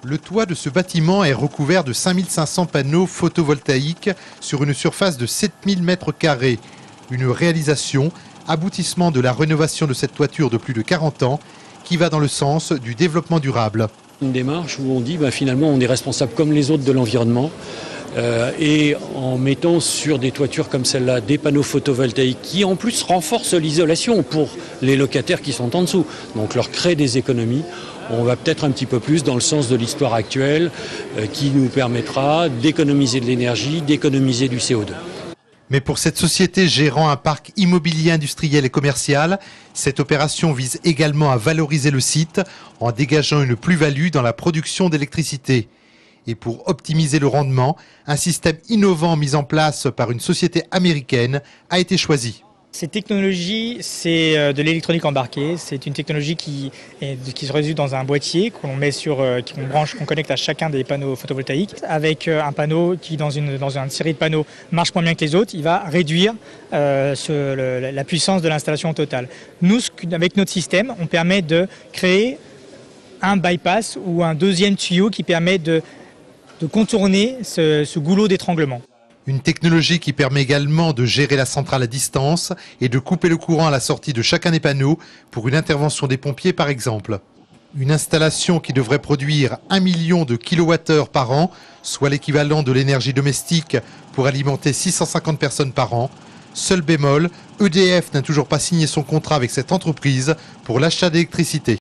Le toit de ce bâtiment est recouvert de 5500 panneaux photovoltaïques sur une surface de 7000 m². Une réalisation, aboutissement de la rénovation de cette toiture de plus de 40 ans, qui va dans le sens du développement durable. Une démarche où on dit finalement on est responsable comme les autres de l'environnement. Et en mettant sur des toitures comme celle-là des panneaux photovoltaïques qui en plus renforcent l'isolation pour les locataires qui sont en dessous, donc leur créer des économies, on va peut-être un petit peu plus dans le sens de l'histoire actuelle qui nous permettra d'économiser de l'énergie, d'économiser du CO2. Mais pour cette société gérant un parc immobilier industriel et commercial, cette opération vise également à valoriser le site en dégageant une plus-value dans la production d'électricité. Et pour optimiser le rendement, un système innovant mis en place par une société américaine a été choisi. Cette technologie, c'est de l'électronique embarquée. C'est une technologie qui se résout dans un boîtier qu'on met qu'on connecte à chacun des panneaux photovoltaïques. Avec un panneau qui, dans une série de panneaux, marche moins bien que les autres, il va réduire la puissance de l'installation totale. Nous, avec notre système, on permet de créer un bypass ou un deuxième tuyau qui permet de contourner ce goulot d'étranglement. Une technologie qui permet également de gérer la centrale à distance et de couper le courant à la sortie de chacun des panneaux pour une intervention des pompiers par exemple. Une installation qui devrait produire 1 million de kWh par an, soit l'équivalent de l'énergie domestique pour alimenter 650 personnes par an. Seul bémol, EDF n'a toujours pas signé son contrat avec cette entreprise pour l'achat d'électricité.